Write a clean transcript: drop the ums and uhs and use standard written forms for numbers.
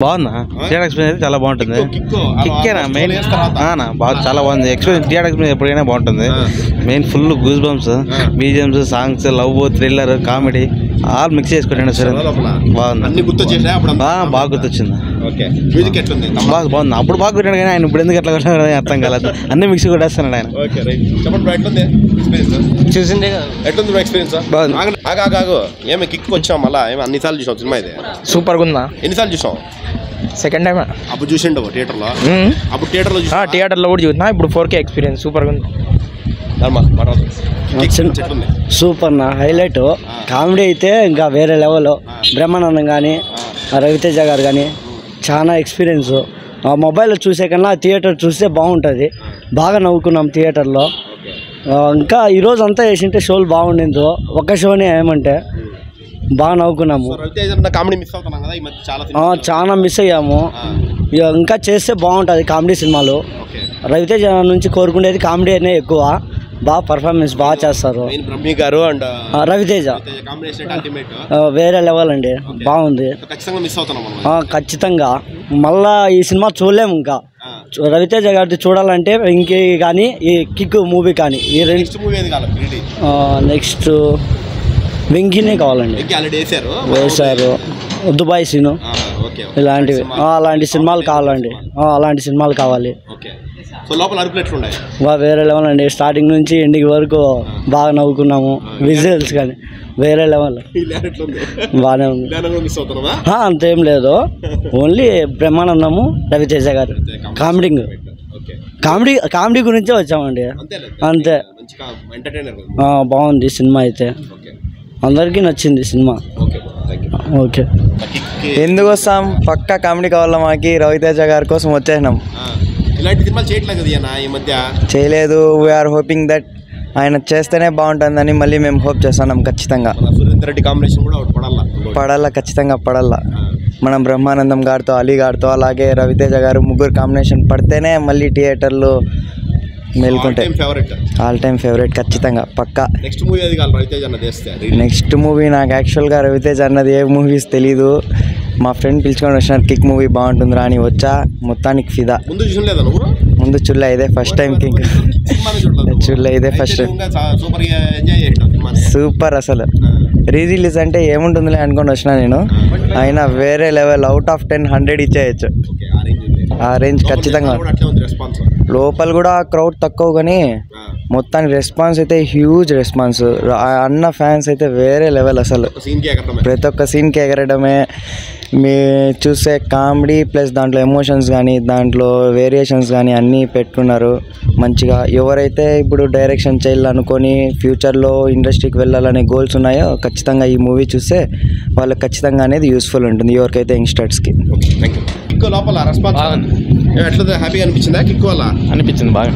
బాగుందా theatre experience అయితే చాలా బాగుంటుంది. కిక్కేనా మెయిన్ బాగా చాలా బాగుంది ఎక్స్పీరియన్స్. థియేటర్ ఎక్స్పీరియన్స్ ఎప్పుడైనా బాగుంటుంది. Main full goose bumps, BGMs, songs, love, thriller, comedy all mix చేసుకుంటాను సార్. బాగుంది, బాగా గుర్తొచ్చింది. బాగుంది. అప్పుడు బాగా కొట్టాడు కానీ ఆయన ఇప్పుడు ఎందుకు ఎట్లా కొట్టాడు అర్థం కాలేదు. అన్ని మిక్స్ కొట్టేస్తున్నాడు ఆయన. చూసిందే ఏమి కిక్ వచ్చాం మళ్ళీ అన్నిసార్లు చూసాం సినిమా ఇది సూపర్గా ఉందా? ఎన్నిసార్లు చూసాం? Second time. అప్పుడు చూసిండు థియేటర్లో? అప్పుడు థియేటర్లో కూడా చూసినా. ఇప్పుడు 4K ఎక్స్పీరియన్స్ సూపర్గా ఉంది. సూపర్ నా హైలైట్. కామెడీ అయితే ఇంకా వేరే లెవెల్. బ్రహ్మానందం కానీ రవితేజ గారు కానీ చాలా ఎక్స్పీరియన్స్. మొబైల్లో చూసే కన్నా థియేటర్ చూస్తే బాగుంటుంది. బాగా నవ్వుకున్నాం థియేటర్లో. ఇంకా ఈరోజు అంతా వేసింటే షోలు బాగుండిందో, ఒక షోనే ఏమంటే బాగా నవ్వుకున్నాము. చాలా మిస్ అయ్యాము. ఇంకా చేస్తే బాగుంటుంది కామెడీ సినిమాలు. రవితేజ నుంచి కోరుకునేది కామెడీ అనే ఎక్కువ. బాగా పర్ఫార్మెన్స్ బాగా చేస్తారు రవితేజ. వేరే లెవెల్ అండి, బాగుంది. ఖచ్చితంగా మళ్ళా ఈ సినిమా చూడలేము. ఇంకా రవితేజ గారిది చూడాలంటే ఇంకే కానీ ఈ కిక్ మూవీ కానీ ఈ నెక్స్ట్ వెంకీనే కావాలండి. వేశారు దుబాయ్ సీను ఇలాంటివి. అలాంటి సినిమాలు కావాలండి. అలాంటి సినిమాలు కావాలి. వేరే లెవెల్ అండి. స్టార్టింగ్ నుంచి ఎండింగ్ వరకు బాగా నవ్వుకున్నాము. విజువల్స్ కానీ వేరే లెవెల్ బాగానే ఉంది. అంతేం లేదు, ఓన్లీ బ్రహ్మానందము, రవితేజ గారు కామెడీ గురించే వచ్చామండి. అంతే. బాగుంది సినిమా అయితే, అందరికీ నచ్చింది సినిమా. ఓకే. ఎందుకు వస్తాం? పక్కా కామెడీ కావాలా మాకి. రవితేజ గారి కోసం వచ్చేసినాం. చేయలేదు. వీఆర్ హోపింగ్ దట్ ఆయన చేస్తేనే బాగుంటుందని మళ్ళీ మేము హోప్ చేస్తున్నాం. ఖచ్చితంగా పడాలా, ఖచ్చితంగా పడాలా. మనం బ్రహ్మానందం గారితో, అలీ గారితో, అలాగే రవితేజ గారు ముగ్గురు కాంబినేషన్ పడితేనే మళ్ళీ థియేటర్లు మేల్కుంటాయి. ఆల్ టైమ్ ఫేవరెట్ ఖచ్చితంగా పక్కా. నెక్స్ట్ మూవీ నాకు యాక్చువల్గా రవితేజ అన్నది ఏ మూవీస్ తెలీదు. మా ఫ్రెండ్ పిలుచుకొని వచ్చినారు, కిక్ మూవీ బాగుంటుందిరా అని వచ్చా. మొత్తానికి ఫిదా. ముందు చూడలే, ఇదే ఫస్ట్ టైం. కిక్ చూడలే, ఇదే ఫస్ట్ టైం. సూపర్ అసలు. రిలీజ్ అంటే ఏముంటుందిలే అనుకొని వచ్చినా నేను. అయినా వేరే లెవెల్. Out of 10 100 ఇచ్చేయచ్చు. ఆ రేంజ్ ఖచ్చితంగా. లోపల కూడా క్రౌడ్ తక్కువ కానీ మొత్తానికి రెస్పాన్స్ అయితే హ్యూజ్ రెస్పాన్స్. అన్న ఫ్యాన్స్ అయితే వేరే లెవెల్ అసలు. ప్రతి ఒక్క సీన్కి ఎగరడమే. మీ చూసే కామెడీ ప్లస్ దాంట్లో ఎమోషన్స్ కానీ దాంట్లో వేరియేషన్స్ కానీ అన్నీ పెట్టుకున్నారు మంచిగా. ఎవరైతే ఇప్పుడు డైరెక్షన్ చేయాలనుకొని ఫ్యూచర్లో ఇండస్ట్రీకి వెళ్ళాలనే గోల్స్ ఉన్నాయో ఖచ్చితంగా ఈ మూవీ చూస్తే వాళ్ళకి ఖచ్చితంగా అనేది యూస్ఫుల్ ఉంటుంది, ఎవరికైతే యంగ్స్టర్స్కి. హ్యాపీగా అనిపించిందా? కిక్ వల్ల అనిపించింది బాగా.